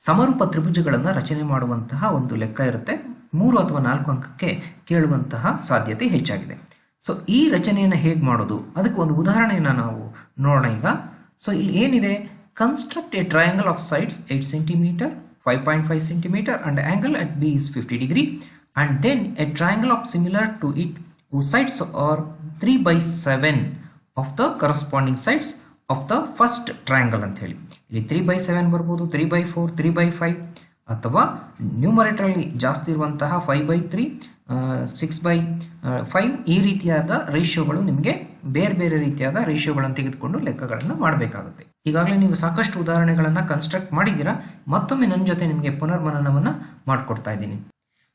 ಸಮರೂಪ ತ್ರಿಭುಜಗಳನ್ನು ರಚನೆ ಮಾಡುವಂತಹ ಒಂದು ಲೆಕ್ಕ ಇರುತ್ತೆ. 3 ಅಥವಾ 4 ಅಂಕಕ್ಕೆ ಕೇಳುವಂತಹ ಸಾಧ್ಯತೆ ಹೆಚ್ಚಾಗಿದೆ. ಸೊ ಈ ರಚನೆಯನ್ನು ಹೇಗೆ ಮಾಡೋದು, ಅದಕ್ಕೆ ಒಂದು ಉದಾಹರಣೆಯನ್ನು ನಾವು ನೋಡೋಣ ಈಗ. ಸೊ ಇಲ್ಲಿ ಏನಿದೆ, construct A triangle of sides 8 cm, 5.5 cm and angle at B is 50 degree, and then a triangle of similar to it whose sides are 3/7 of the corresponding sides of the first triangle ಅಂತ ಹೇಳಿ. ಇಲ್ಲಿ 3/7 ಬರ್ಬೋದು, 3/4, 3/5 ಅಥವಾ numerator ಜಾಸ್ತಿ ಇರುವಂತಹ 5/3, 6/5 ಈ ರೀತಿಯಾದ ರೇಷಿಯೋಗಳು ನಿಮಗೆ ಬೇರೆ ಬೇರೆ ರೀತಿಯಾದ ರೇಷಿಯೋಗಳನ್ನು ತೆಗೆದುಕೊಂಡು ಲೆಕ್ಕಗಳನ್ನು ಮಾಡಬೇಕಾಗುತ್ತೆ. ಈಗಾಗಲೇ ನೀವು ಸಾಕಷ್ಟು ಉದಾಹರಣೆಗಳನ್ನು ಕನ್ಸ್ಟ್ರಕ್ಟ್ ಮಾಡಿದ್ದೀರಾ. ಮತ್ತೊಮ್ಮೆ ನನ್ನ ಜೊತೆ ನಿಮಗೆ ಪುನರ್ಮನನವನ್ನು ಮಾಡಿಕೊಡ್ತಾ ಇದ್ದೀನಿ.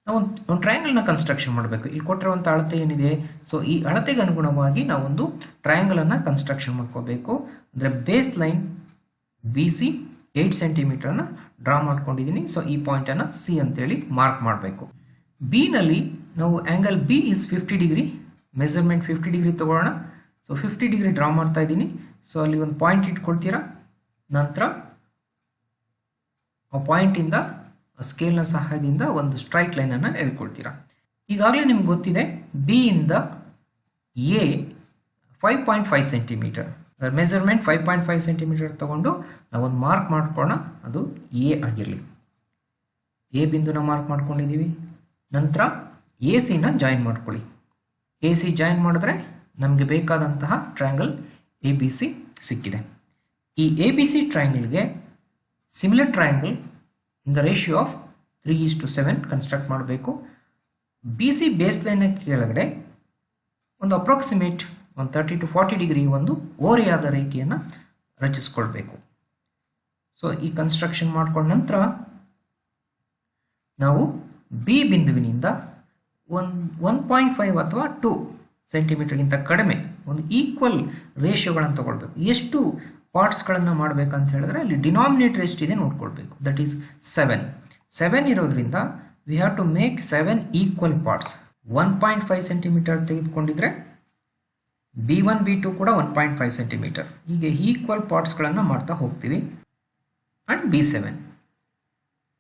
ನಾವು ಒಂದು ಟ್ರಯಾಂಗಲ್ನ ಕನ್ಸ್ಟ್ರಕ್ಷನ್ ಮಾಡಬೇಕು. ಇಲ್ಲಿ ಕೊಟ್ಟಿರುವಂಥ ಅಳತೆ ಏನಿದೆ, ಸೊ ಈ ಅಳತೆಗೆ ಅನುಗುಣವಾಗಿ ನಾವೊಂದು ಟ್ರಯಾಂಗಲನ್ನು ಕನ್ಸ್ಟ್ರಕ್ಷನ್ ಮಾಡ್ಕೋಬೇಕು. ಅಂದರೆ base line BC 8 cm draw ಮಾಡ್ಕೊಂಡಿದ್ದೀನಿ. ಸೊ ಈ ಪಾಯಿಂಟನ್ನು C ಅಂತೇಳಿ ಮಾರ್ಕ್ ಮಾಡಬೇಕು. B ನಲ್ಲಿ ನಾವು angle B is 50 degree, measurement 50 degree ತಗೊಳ್ಳೋಣ. ಸೊ 50 ಡಿಗ್ರಿ ಡ್ರಾ ಮಾಡ್ತಾ ಇದ್ದೀನಿ. ಸೊ ಅಲ್ಲಿ ಒಂದು ಪಾಯಿಂಟ್ ಇಟ್ಕೊಳ್ತೀರಾ. ನಂತರ ಆ ಪಾಯಿಂಟಿಂದ ಸ್ಕೇಲ್ನ ಸಹಾಯದಿಂದ ಒಂದು ಸ್ಟ್ರೈಟ್ ಲೈನನ್ನು ಎಳ್ಕೊಳ್ತೀರಾ. ಈಗಾಗಲೇ ನಿಮ್ಗೆ ಗೊತ್ತಿದೆ, B ಇಂದ A 5.5 cm, ಮೆಜರ್ಮೆಂಟ್ 5.5 cm ತಗೊಂಡು ನಾವೊಂದು ಮಾರ್ಕ್ ಮಾಡ್ಕೊಳ್ಳೋಣ. ಅದು A ಆಗಿರಲಿ. A ಬಿಂದುನ ಮಾರ್ಕ್ ಮಾಡ್ಕೊಂಡಿದ್ದೀವಿ. ನಂತರ AC ನ ಜಾಯಿನ್ ಮಾಡ್ಕೊಳ್ಳಿ. AC ಜಾಯಿನ್ ಮಾಡಿದ್ರೆ ನಮಗೆ ಬೇಕಾದಂತಹ ಟ್ರಯಾಂಗಲ್ ABC ಸಿಕ್ಕಿದೆ. ಈ ABC ಟ್ರಯಾಂಗಲ್ಗೆ similar triangle in the ratio of 3:7 construct ಮಾಡಬೇಕು. BC ಬೇಸ್ ಲೈನ್ ಕೆಳಗಡೆ ಒಂದು ಅಪ್ರಾಕ್ಸಿಮೇಟ್ ಒಂದು 30 to 40 ಡಿಗ್ರಿ ಒಂದು ಓರೆಯಾದ ರೇಖೆಯನ್ನು ರಚಿಸ್ಕೊಳ್ಬೇಕು. ಸೊ ಈ ಕನ್ಸ್ಟ್ರಕ್ಷನ್ ಮಾಡ್ಕೊಂಡ ನಂತರ ನಾವು B ಬಿಂದುವಿನಿಂದ 1.5 ಅಥವಾ 2 ಸೆಂಟಿಮೀಟರ್ಗಿಂತ ಕಡಿಮೆ ಒಂದು ಈಕ್ವಲ್ ರೇಷಿಯೋಗಳನ್ನು ತಗೊಳ್ಬೇಕು. ಎಷ್ಟು ಪಾರ್ಟ್ಸ್ಗಳನ್ನು ಮಾಡಬೇಕಂತ ಹೇಳಿದ್ರೆ ಅಲ್ಲಿ ಡಿನಾಮಿನೇಟರ್ ಎಷ್ಟಿದೆ ನೋಡ್ಕೊಳ್ಬೇಕು. ದಟ್ ಈಸ್ 7 ಇರೋದ್ರಿಂದ we have to make 7 equal parts. 1.5 centimetre ತೆಗೆದುಕೊಂಡಿದ್ರೆ B1 B2 ಕೂಡ 1.5 ಸೆಂಟಿಮೀಟರ್, ಹೀಗೆ ಈಕ್ವಲ್ ಪಾರ್ಟ್ಸ್ಗಳನ್ನು ಮಾಡ್ತಾ ಹೋಗ್ತೀವಿ. And B7.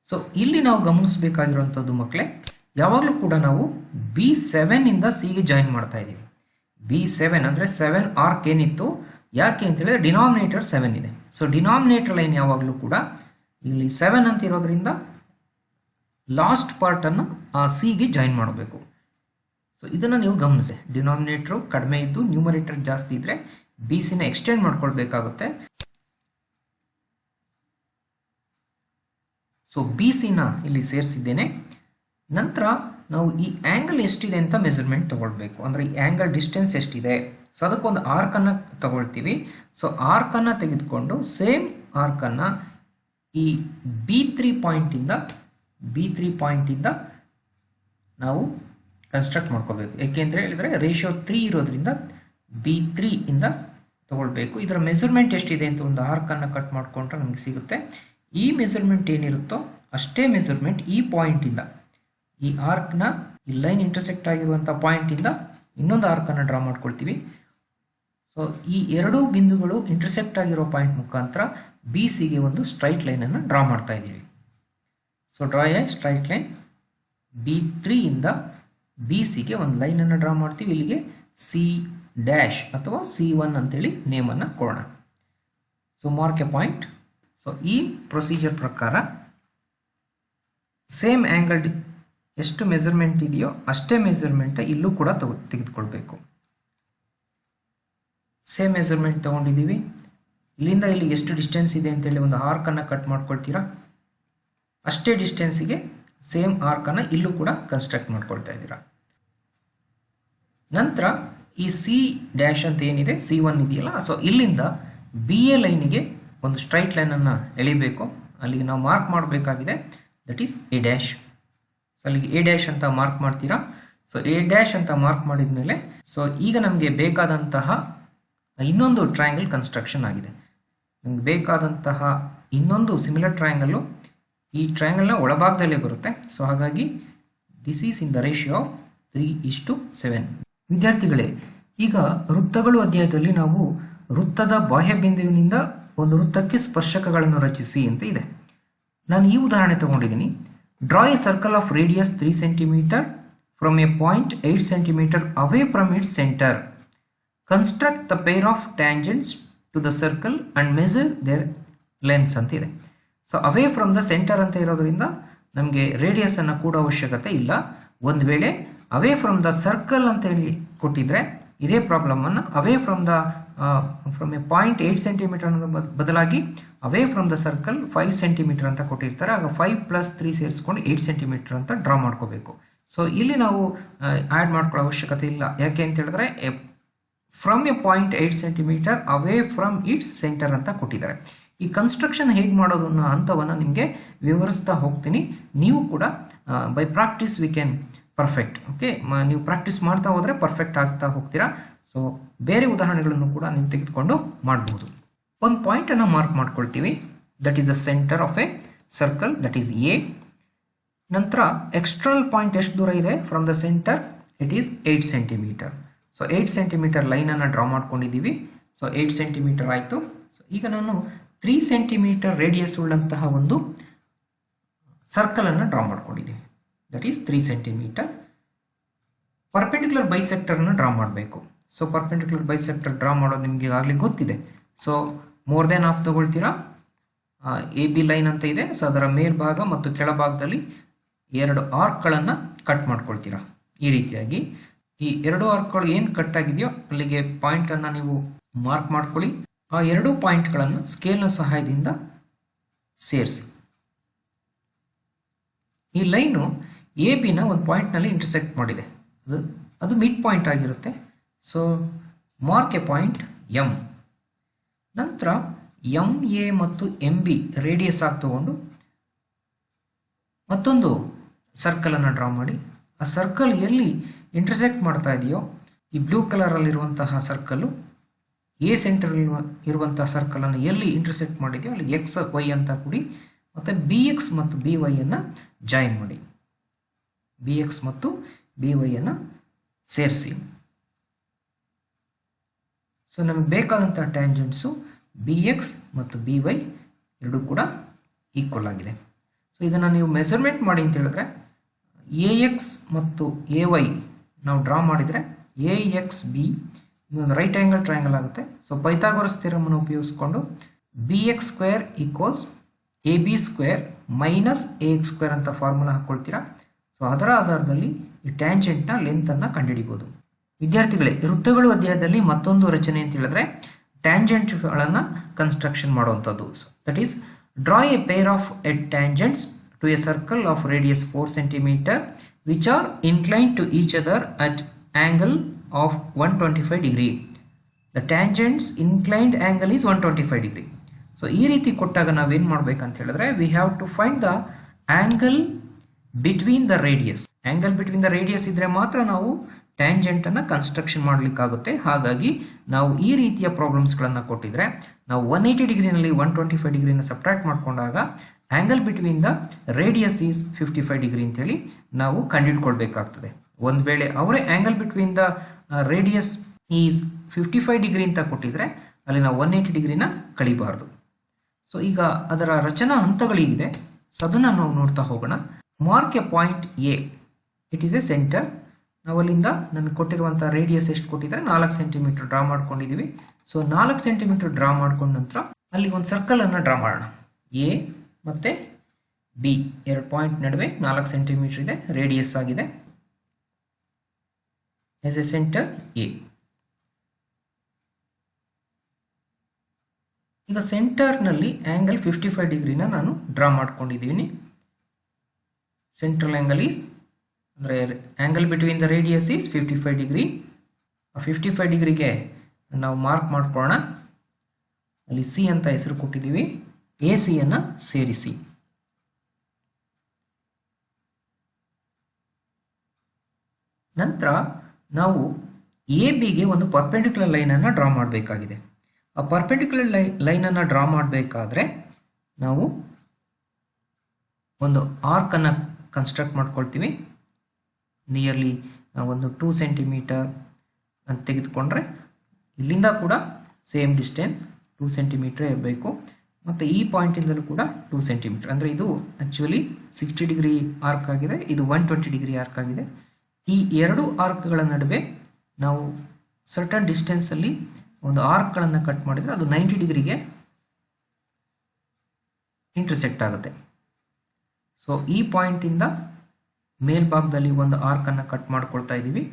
ಸೊ ಇಲ್ಲಿ ನಾವು ಗಮನಿಸಬೇಕಾಗಿರುವಂಥದ್ದು ಮಕ್ಕಳೇ, ಯಾವಾಗಲೂ ಕೂಡ ನಾವು B7 ಇಂದ Cಗೆ ಜಾಯಿನ್ ಮಾಡ್ತಾ ಇದ್ದೀವಿ. B7 ಅಂದರೆ 7 ಆರ್ಕ್ ಏನಿತ್ತು, ಯಾಕೆ ಅಂತ ಹೇಳಿದ್ರೆ ಡಿನಾಮಿನೇಟರ್ 7 ಇದೆ. ಸೊ ಡಿನಾಮಿನೇಟರ್ ಲೈನ್ ಯಾವಾಗಲೂ ಕೂಡ ಇಲ್ಲಿ 7 ಅಂತ ಇರೋದ್ರಿಂದ ಲಾಸ್ಟ್ ಪಾರ್ಟನ್ನು ಆ Cಗೆ ಜಾಯಿನ್ ಮಾಡಬೇಕು. ಸೊ ಇದನ್ನು ನೀವು ಗಮನಿಸಿ. ಡಿನಾಮಿನೇಟ್ರು ಕಡಿಮೆ ಇದ್ದು ನ್ಯೂಮರೇಟರ್ ಜಾಸ್ತಿ ಇದ್ದರೆ BCನ ಎಕ್ಸ್ಟೆಂಡ್ ಮಾಡ್ಕೊಳ್ಬೇಕಾಗುತ್ತೆ. ಸೊ BCನ ಇಲ್ಲಿ ಸೇರಿಸಿದ್ದೇನೆ. ನಂತರ ನಾವು ಈ ಆ್ಯಂಗಲ್ ಎಷ್ಟಿದೆ ಅಂತ ಮೆಜರ್ಮೆಂಟ್ ತಗೊಳ್ಬೇಕು. ಅಂದರೆ ಈ ಆ್ಯಂಗಲ್ ಡಿಸ್ಟೆನ್ಸ್ ಎಷ್ಟಿದೆ, ಸೊ ಅದಕ್ಕೊಂದು ಆರ್ಕನ್ನು ತಗೊಳ್ತೀವಿ. ಸೊ ಆರ್ಕನ್ನು ತೆಗೆದುಕೊಂಡು ಸೇಮ್ ಆರ್ಕನ್ನು ಈ B3 ಪಾಯಿಂಟಿಂದ ನಾವು ಕನ್ಸ್ಟ್ರಕ್ಟ್ ಮಾಡ್ಕೋಬೇಕು. ಏಕೆಂದರೆ ಹೇಳಿದರೆ ರೇಷಿಯೋ 3 ಇರೋದ್ರಿಂದ B3 ಇಂದ ತಗೊಳ್ಬೇಕು. ಇದರ ಮೆಜರ್ಮೆಂಟ್ ಎಷ್ಟಿದೆ ಅಂತ ಒಂದು ಆರ್ಕನ್ನು ಕಟ್ ಮಾಡಿಕೊಂಡ್ರೆ ನಮಗೆ ಸಿಗುತ್ತೆ. ಈ ಮೆಜರ್ಮೆಂಟ್ ಏನಿರುತ್ತೋ ಅಷ್ಟೇ ಮೆಜರ್ಮೆಂಟ್ ಈ ಪಾಯಿಂಟಿಂದ, ಈ ಆರ್ಕ್ನ ಈ ಲೈನ್ ಇಂಟರ್ಸೆಕ್ಟ್ ಆಗಿರುವಂಥ ಪಾಯಿಂಟಿಂದ ಇನ್ನೊಂದು ಆರ್ಕನ್ನು ಡ್ರಾ ಮಾಡ್ಕೊಳ್ತೀವಿ. ಸೊ ಈ ಎರಡೂ ಬಿಂದುಗಳು ಇಂಟರ್ಸೆಕ್ಟ್ ಆಗಿರೋ ಪಾಯಿಂಟ್ ಮುಖಾಂತರ BCಗೆ ಒಂದು ಸ್ಟ್ರೈಟ್ ಲೈನನ್ನು ಡ್ರಾ ಮಾಡ್ತಾ ಇದ್ದೀವಿ. So draw A straight line. B3 ಇಂದ BCಗೆ ಒಂದು ಲೈನನ್ನು ಡ್ರಾ ಮಾಡ್ತೀವಿ. ಇಲ್ಲಿಗೆ C' ಅಥವಾ C1 ಅಂತೇಳಿ ನೇಮನ್ನು ಕೊಡೋಣ. So mark A point. So ಈ ಪ್ರೊಸೀಜರ್ ಪ್ರಕಾರ ಸೇಮ್ ಆ್ಯಂಗಲ್ ಎಷ್ಟು ಮೆಜರ್ಮೆಂಟ್ ಇದೆಯೋ ಅಷ್ಟೇ ಮೆಜರ್ಮೆಂಟ್ ಇಲ್ಲೂ ಕೂಡ ತೆಗೆದುಕೊಳ್ಬೇಕು. ಸೇಮ್ ಮೆಜರ್ಮೆಂಟ್ ತೊಗೊಂಡಿದ್ದೀವಿ. ಇಲ್ಲಿಂದ ಇಲ್ಲಿಗೆ ಎಷ್ಟು ಡಿಸ್ಟೆನ್ಸ್ ಇದೆ ಅಂತೇಳಿ ಒಂದು ಆರ್ಕನ್ನು ಕಟ್ ಮಾಡ್ಕೊಳ್ತೀರಾ. ಅಷ್ಟೇ ಡಿಸ್ಟೆನ್ಸಿಗೆ ಸೇಮ್ ಆರ್ಕನ್ನು ಇಲ್ಲೂ ಕೂಡ ಕನ್ಸ್ಟ್ರಕ್ಟ್ ಮಾಡ್ಕೊಳ್ತಾ ಇದ್ದೀರಾ. ನಂತರ ಈ C' ಅಂತ ಏನಿದೆ, C1 ಇದೆಯಲ್ಲ, ಸೊ ಇಲ್ಲಿಂದ BA ಲೈನಿಗೆ ಒಂದು ಸ್ಟ್ರೈಟ್ ಲೈನನ್ನು ಎಳಿಬೇಕು. ಅಲ್ಲಿಗೆ ನಾವು ಮಾರ್ಕ್ ಮಾಡಬೇಕಾಗಿದೆ, ದಟ್ ಈಸ್ A'. ಸೊ ಅಲ್ಲಿಗೆ A' ಅಂತ ಮಾರ್ಕ್ ಮಾಡ್ತೀರಾ. ಸೊ A' ಅಂತ ಮಾರ್ಕ್ ಮಾಡಿದ ಮೇಲೆ ಸೊ ಈಗ ನಮಗೆ ಬೇಕಾದಂತಹ ಇನ್ನೊಂದು ಟ್ರಯಾಂಗಲ್ ಕನ್ಸ್ಟ್ರಕ್ಷನ್ ಆಗಿದೆ. ನಮಗೆ ಬೇಕಾದಂತಹ ಇನ್ನೊಂದು ಸಿಮಿಲರ್ ಟ್ರಯಾಂಗಲ್ಲು ಈ ಟ್ರಯಾಂಗಲ್ನ ಒಳಭಾಗದಲ್ಲೇ ಬರುತ್ತೆ. ಸೊ ಹಾಗಾಗಿ this is in the ratio of 3:7. ವಿದ್ಯಾರ್ಥಿಗಳೇ, ಈಗ ವೃತ್ತಗಳು ಅಧ್ಯಾಯದಲ್ಲಿ ನಾವು ವೃತ್ತದ ಬಾಹ್ಯ ಬಿಂದುವಿನಿಂದ ಒಂದು ವೃತ್ತಕ್ಕೆ ಸ್ಪರ್ಶಕಗಳನ್ನು ರಚಿಸಿ ಅಂತ ಇದೆ. ನಾನು ಈ ಉದಾಹರಣೆ ತಗೊಂಡಿದ್ದೀನಿ. Draw a circle of radius 3 centimetre from a point 8 centimetre away from its centre. Construct the pair of tangents to the circle and measure their lengths ಅಂತ ಇದೆ. So away from the centre ಅಂತ ಇರೋದ್ರಿಂದ ನಮಗೆ radius ಅನ್ನು ಕೂಡ ಅವಶ್ಯಕತೆ ಇಲ್ಲ. ಒಂದು ವೇಳೆ ಅವೇ ಫ್ರಮ್ ದ ಸರ್ಕಲ್ ಅಂತ ಹೇಳಿ ಕೊಟ್ಟಿದ್ರೆ ಇದೇ ಪ್ರಾಬ್ಲಮ್ ಅನ್ನು away from a point 8 centimetre ಅನ್ನೋದು ಬದಲಾಗಿ ಅವೇ ಫ್ರಮ್ ದ ಸರ್ಕಲ್ 5 ಸೆಂಟಿಮೀಟರ್ ಅಂತ ಕೊಟ್ಟಿರ್ತಾರೆ. ಆಗ 5 + 3 ಸೇರಿಸ್ಕೊಂಡು 8 ಸೆಂಟಿಮೀಟರ್ ಅಂತ ಡ್ರಾ ಮಾಡ್ಕೋಬೇಕು. ಸೊ ಇಲ್ಲಿ ನಾವು ಆ್ಯಡ್ ಮಾಡ್ಕೊಳ್ಳೋ ಅವಶ್ಯಕತೆ ಇಲ್ಲ. ಯಾಕೆ ಅಂತ ಹೇಳಿದ್ರೆ from a point 8 centimetre away from its centre ಅಂತ ಕೊಟ್ಟಿದ್ದಾರೆ. ಈ ಕನ್ಸ್ಟ್ರಕ್ಷನ್ ಹೇಗೆ ಮಾಡೋದು ಅನ್ನೋ ಹಂತವನ್ನು ನಿಮಗೆ ವಿವರಿಸ್ತಾ ಹೋಗ್ತೀನಿ. ನೀವು ಕೂಡ by practice we can perfect. Okay, ನೀವು ಪ್ರಾಕ್ಟೀಸ್ ಮಾಡ್ತಾ ಹೋದರೆ ಪರ್ಫೆಕ್ಟ್ ಆಗ್ತಾ ಹೋಗ್ತೀರಾ. ಸೊ ಬೇರೆ ಉದಾಹರಣೆಗಳನ್ನು ಕೂಡ ನೀವು ತೆಗೆದುಕೊಂಡು ಮಾಡಬಹುದು. ಒಂದು ಪಾಯಿಂಟನ್ನು ಮಾರ್ಕ್ ಮಾಡ್ಕೊಳ್ತೀವಿ. That is the centre of a circle, that is A. ನಂತರ ಎಕ್ಸ್ಟರ್ನಲ್ ಪಾಯಿಂಟ್ ಎಷ್ಟು ದೂರ ಇದೆ from the centre? It is 8 centimetre. So 8 centimetre ಲೈನನ್ನು ಡ್ರಾ ಮಾಡ್ಕೊಂಡಿದ್ದೀವಿ. ಸೊ 8 ಸೆಂಟಿಮೀಟರ್ ಆಯಿತು. ಸೊ ಈಗ ನಾನು 3 ಸೆಂಟಿಮೀಟರ್ ರೇಡಿಯಸ್ ಉಳ್ಳಂತಹ ಒಂದು ಸರ್ಕಲನ್ನು ಡ್ರಾ ಮಾಡ್ಕೊಂಡಿದ್ದೀವಿ. That is 3 centimetre. ಪರ್ಪೆಂಡಿಕ್ಯುಲರ್ ಬೈಸೆಕ್ಟರ್ನ ಡ್ರಾ ಮಾಡಬೇಕು. ಸೊ ಪರ್ಪೆಂಡಿಕ್ಯುಲರ್ ಬೈಸೆಕ್ಟರ್ ಡ್ರಾ ಮಾಡೋದು ನಿಮಗೆ ಈಗಾಗಲೇ ಗೊತ್ತಿದೆ. So more then half ತಗೊಳ್ತೀರಾ. A B line ಅಂತ ಇದೆ. ಸೊ ಅದರ ಮೇಲ್ಭಾಗ ಮತ್ತು ಕೆಳಭಾಗದಲ್ಲಿ 2 ಆರ್ಕ್ಗಳನ್ನು ಕಟ್ ಮಾಡ್ಕೊಳ್ತೀರಾ. ಈ ರೀತಿಯಾಗಿ ಈ 2 ಆರ್ಕ್ಗಳು ಏನು ಕಟ್ ಆಗಿದೆಯೋ ಅಲ್ಲಿಗೆ ಪಾಯಿಂಟನ್ನು ನೀವು ಮಾರ್ಕ್ ಮಾಡ್ಕೊಳ್ಳಿ. ಆ 2 ಪಾಯಿಂಟ್ಗಳನ್ನು ಸ್ಕೇಲ್ನ ಸಹಾಯದಿಂದ ಸೇರಿಸಿ. ಈ ಲೈನು ಎ ಬಿನ ಒಂದು ಪಾಯಿಂಟ್ನಲ್ಲಿ ಇಂಟರ್ಸೆಕ್ಟ್ ಮಾಡಿದೆ. ಅದು ಮಿಡ್ ಪಾಯಿಂಟ್ ಆಗಿರುತ್ತೆ. So mark A point M. ನಂತರ ಎಂ ಎ ಮತ್ತು ಎಂ ಬಿ ರೇಡಿಯಸ್ ಆಗಿ ತಗೊಂಡು ಮತ್ತೊಂದು ಸರ್ಕಲನ್ನು ಡ್ರಾ ಮಾಡಿ. ಆ ಸರ್ಕಲ್ ಎಲ್ಲಿ ಇಂಟರ್ಸೆಕ್ಟ್ ಮಾಡ್ತಾ ಇದೆಯೋ ಈ ಬ್ಲೂ ಕಲರಲ್ಲಿರುವಂತಹ ಸರ್ಕಲ್ಲು ಎ ಸೆಂಟರ್ ಇರುವಂತಹ ಸರ್ಕಲನ್ನು ಎಲ್ಲಿ ಇಂಟರ್ಸೆಕ್ಟ್ ಮಾಡಿದೆಯೋ ಅಲ್ಲಿ ಎಕ್ಸ್ ವೈ ಅಂತ ಕೊಡಿ. ಮತ್ತು ಬಿ ಎಕ್ಸ್ ಮತ್ತು ಬಿ ವೈಯನ್ನು ಜಾಯಿನ್ ಮಾಡಿ. ಬಿ ಎಕ್ಸ್ ಮತ್ತು ಬಿ ವೈಯನ್ನು ಸೇರಿಸಿ. ಸೊ ನಮಗೆ ಬೇಕಾದಂಥ ಟ್ಯಾಂಜೆಂಟ್ಸು ಬಿ ಎಕ್ಸ್ ಮತ್ತು ಬಿ ವೈ ಎರಡೂ ಕೂಡ ಈಕ್ವಲ್ ಆಗಿದೆ. ಸೊ ಇದನ್ನು ನೀವು ಮೆಜರ್ಮೆಂಟ್ ಮಾಡಿ ಅಂತ ಹೇಳಿದ್ರೆ ಎ ಎಕ್ಸ್ ಮತ್ತು ಎ ವೈ ನಾವು ಡ್ರಾ ಮಾಡಿದರೆ ಎ ಎಕ್ಸ್ ಬಿ ಇದೊಂದು ರೈಟ್ ಆ್ಯಂಗಲ್ ಟ್ರಯಾಂಗಲ್ ಆಗುತ್ತೆ. ಸೊ ಪೈಥಾಗೋರಸ್ ಥಿಯರಮನ್ನು ಉಪಯೋಗಿಸ್ಕೊಂಡು B X square equals A B square minus A X square ಅಂತ ಫಾರ್ಮುಲಾ ಹಾಕ್ಕೊಳ್ತೀರಾ. ಸೊ ಅದರ ಆಧಾರದಲ್ಲಿ ಈ ಟ್ಯಾಂಜೆಂಟ್ನ ಲೆಂತನ್ನು ಕಂಡುಹಿಡಿಬೋದು. ವಿದ್ಯಾರ್ಥಿಗಳೇ, ವೃತ್ತಗಳು ಅಧ್ಯಾಯದಲ್ಲಿ ಮತ್ತೊಂದು ರಚನೆ ಅಂತ ಹೇಳಿದ್ರೆ ಟ್ಯಾಂಜೆಂಟ್ಗಳನ್ನು ಕನ್ಸ್ಟ್ರಕ್ಷನ್ ಮಾಡುವಂಥದ್ದು. That is draw a pair of a tangents to a circle of radius 4 centimetre which are inclined to each other at angle of 125 degree. The tangent's inclined angle is 125 degree. So ಈ ರೀತಿ ಕೊಟ್ಟಾಗ ನಾವೇನು ಮಾಡ್ಬೇಕಂತ ಹೇಳಿದ್ರೆ we have to find the angle between the radius. Angle between the radius ಇದ್ರೆ ಮಾತ್ರ ನಾವು ಟ್ಯಾಂಜೆಂಟನ್ನು construction ಮಾಡಲಿಕ್ಕಾಗುತ್ತೆ. ಹಾಗಾಗಿ ನಾವು ಈ ರೀತಿಯ ಪ್ರಾಬ್ಲಮ್ಸ್ಗಳನ್ನು ಕೊಟ್ಟಿದ್ರೆ ನಾವು 180 ಡಿಗ್ರಿನಲ್ಲಿ 125 ಡಿಗ್ರಿನ ಸಬ್ಟ್ರಾಕ್ಟ್ ಮಾಡ್ಕೊಂಡಾಗ angle between the radius is 55 degree ಅಂತೇಳಿ ನಾವು ಕಂಡುಹಿಡ್ಕೊಳ್ಬೇಕಾಗ್ತದೆ. ಒಂದು ವೇಳೆ ಅವರೇ angle between the radius is 55 degree ಅಂತ ಕೊಟ್ಟಿದ್ರೆ ಅಲ್ಲಿ ನಾವು 180 ಡಿಗ್ರಿನ ಕಳಿಬಾರ್ದು. ಸೊ ಈಗ ಅದರ ರಚನಾ ಹಂತಗಳೀಗಿದೆ. ಸೊ ಅದನ್ನು ನಾವು ನೋಡ್ತಾ ಹೋಗೋಣ. Mark A point A. It is A centre. ನಾವು ಅಲ್ಲಿಂದ ನಮಗೆ ಕೊಟ್ಟಿರುವಂಥ ರೇಡಿಯಸ್ ಎಷ್ಟು ಕೊಟ್ಟಿದ್ದಾರೆ 4 ಸೆಂಟಿಮೀಟರ್ ಡ್ರಾ ಮಾಡ್ಕೊಂಡಿದ್ದೀವಿ. ಸೊ 4 ಸೆಂಟಿಮೀಟರ್ ಡ್ರಾ ಮಾಡ್ಕೊಂಡ ನಂತರ ಅಲ್ಲಿ ಒಂದು ಸರ್ಕಲನ್ನು ಡ್ರಾ ಮಾಡೋಣ. ಎ ಮತ್ತು ಬಿ 2 ಪಾಯಿಂಟ್ ನಡುವೆ 4 ಸೆಂಟಿಮೀಟರ್ ಇದೆ, ರೇಡಿಯಸ್ ಆಗಿದೆ. as a center A. ಈಗ ಸೆಂಟರ್ನಲ್ಲಿ ಆ್ಯಂಗಲ್ 55 ಡಿಗ್ರಿನ ನಾನು ಡ್ರಾ ಮಾಡ್ಕೊಂಡಿದ್ದೀನಿ. ಸೆಂಟ್ರಲ್ ಆ್ಯಂಗಲ್ ಈಸ್ ಅಂದರೆ angle between the radius is 55 degree. 55 ಡಿಗ್ರಿಗೆ ನಾವು ಮಾರ್ಕ್ ಮಾಡ್ಕೊಳ್ಳೋಣ. ಅಲ್ಲಿ ಸಿ ಅಂತ ಹೆಸರು ಕೊಟ್ಟಿದ್ದೀವಿ. ಎ ಸಿಯನ್ನು ಸೇರಿಸಿ. ನಂತರ ನಾವು ಎ ಬಿಗೆ ಒಂದು ಪರ್ಪೆಂಡಿಕ್ಯುಲರ್ ಲೈನನ್ನು ಡ್ರಾ ಮಾಡಬೇಕಾಗಿದೆ. ಆ ಪರ್ಪೆಂಡಿಕ್ಯುಲರ್ ಲೈನನ್ನು ಡ್ರಾ ಮಾಡಬೇಕಾದ್ರೆ ನಾವು ಒಂದು ಆರ್ಕನ್ನು ಕನ್ಸ್ಟ್ರಕ್ಟ್ ಮಾಡ್ಕೊಳ್ತೀವಿ. ನಿಯರ್ಲಿ ಒಂದು 2 ಸೆಂಟಿಮೀಟರ್ ಅಂತ ತೆಗೆದುಕೊಂಡ್ರೆ ಇಲ್ಲಿಂದ ಕೂಡ ಸೇಮ್ ಡಿಸ್ಟೆನ್ಸ್ 2 ಸೆಂಟಿಮೀಟರ್ ಇರಬೇಕು. ಮತ್ತು ಈ ಪಾಯಿಂಟಿಂದಲೂ ಕೂಡ 2 ಸೆಂಟಿಮೀಟರ್. ಅಂದರೆ ಇದು ಆ್ಯಕ್ಚುಲಿ 60 ಡಿಗ್ರಿ ಆರ್ಕ್ ಆಗಿದೆ, ಇದು 120 ಡಿಗ್ರಿ ಆರ್ಕ್ ಆಗಿದೆ. ಈ ಎರಡು ಆರ್ಕ್ಗಳ ನಡುವೆ ನಾವು ಸರ್ಟನ್ ಡಿಸ್ಟೆನ್ಸಲ್ಲಿ ಒಂದು ಆರ್ಕ್ಗಳನ್ನು ಕಟ್ ಮಾಡಿದರೆ ಅದು 90 ಡಿಗ್ರಿಗೆ ಇಂಟರ್ಸೆಕ್ಟ್ ಆಗುತ್ತೆ. ಸೊ ಈ ಪಾಯಿಂಟಿಂದ ಮೇಲ್ಭಾಗದಲ್ಲಿ ಒಂದು ಆರ್ಕನ್ನು ಕಟ್ ಮಾಡ್ಕೊಳ್ತಾ ಇದ್ದೀವಿ.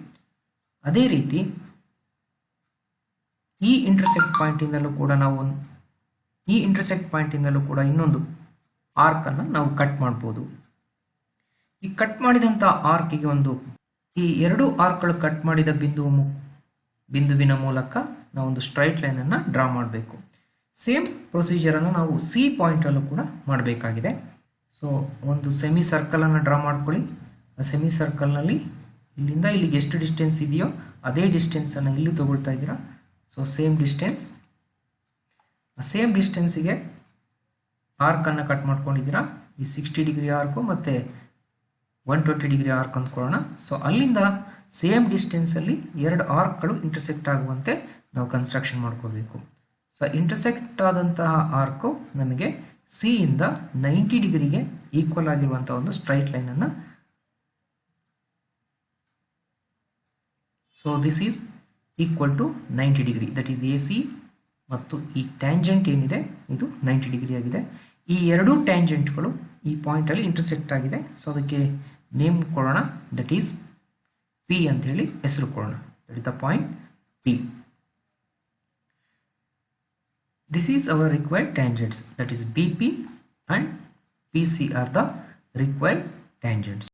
ಅದೇ ರೀತಿ ಈ ಇಂಟರ್ಸೆಕ್ಟ್ ಪಾಯಿಂಟಿಂದಲೂ ಕೂಡ ಇನ್ನೊಂದು ಆರ್ಕನ್ನು ನಾವು ಕಟ್ ಮಾಡ್ಬೋದು. ಈ ಕಟ್ ಮಾಡಿದಂಥ ಆರ್ಕಿಗೆ ಈ ಎರಡು ಆರ್ಕ್ಗಳು ಕಟ್ ಮಾಡಿದ ಬಿಂದುವಿನ ಮೂಲಕ ನಾವು ಒಂದು ಸ್ಟ್ರೈಟ್ ಲೈನನ್ನು ಡ್ರಾ ಮಾಡಬೇಕು. ಸೇಮ್ ಪ್ರೊಸೀಜರನ್ನು ನಾವು ಸಿ ಪಾಯಿಂಟಲ್ಲೂ ಕೂಡ ಮಾಡಬೇಕಾಗಿದೆ. ಸೊ ಒಂದು ಸೆಮಿ ಸರ್ಕಲನ್ನು ಡ್ರಾ ಮಾಡ್ಕೊಳ್ಳಿ. ಆ ಸೆಮಿ ಸರ್ಕಲ್ನಲ್ಲಿ ಇಲ್ಲಿಂದ ಇಲ್ಲಿಗೆ ಎಷ್ಟು ಡಿಸ್ಟೆನ್ಸ್ ಇದೆಯೋ ಅದೇ ಡಿಸ್ಟೆನ್ಸನ್ನು ಇಲ್ಲಿ ತಗೊಳ್ತಾ ಇದ್ದೀರಾ. ಸೊ ಸೇಮ್ ಡಿಸ್ಟೆನ್ಸಿಗೆ ಆರ್ಕನ್ನು ಕಟ್ ಮಾಡ್ಕೊಂಡಿದ್ದೀರಾ. ಈ 60 ಡಿಗ್ರಿ ಆರ್ಕು ಮತ್ತು 120 ಡಿಗ್ರಿ ಆರ್ಕ್ ಅಂದ್ಕೊಳ್ಳೋಣ. ಸೊ ಅಲ್ಲಿಂದ ಸೇಮ್ ಡಿಸ್ಟೆನ್ಸಲ್ಲಿ ಎರಡು ಆರ್ಕ್ಗಳು ಇಂಟರ್ಸೆಕ್ಟ್ ಆಗುವಂತೆ ನಾವು ಕನ್ಸ್ಟ್ರಕ್ಷನ್ ಮಾಡ್ಕೋಬೇಕು. ಸೊ ಇಂಟರ್ಸೆಕ್ಟ್ ಆದಂತಹ ಆರ್ಕು ನಮಗೆ ಸಿ ಇಂದ 90 ಡಿಗ್ರಿಗೆ ಈಕ್ವಲ್ ಆಗಿರುವಂಥ ಒಂದು ಸ್ಟ್ರೈಟ್ ಲೈನನ್ನು, so this is equal to 90 degree, that is A C. ಮತ್ತು ಈ ಟ್ಯಾಂಜೆಂಟ್ ಏನಿದೆ ಇದು 90 ಡಿಗ್ರಿ ಆಗಿದೆ. ಈ ಎರಡೂ ಟ್ಯಾಂಜೆಂಟ್ಗಳು ಈ ಪಾಯಿಂಟಲ್ಲಿ ಇಂಟರ್ಸೆಕ್ಟ್ ಆಗಿದೆ. ಸೊ ಅದಕ್ಕೆ ನೇಮ್ ಕೊಡೋಣ, ದಟ್ ಈಸ್ ಪಿ ಅಂತೇಳಿ ಹೆಸರು ಕೊಡೋಣ. That is the point P. This is our required tangents, that is B P and P C are the required tangents.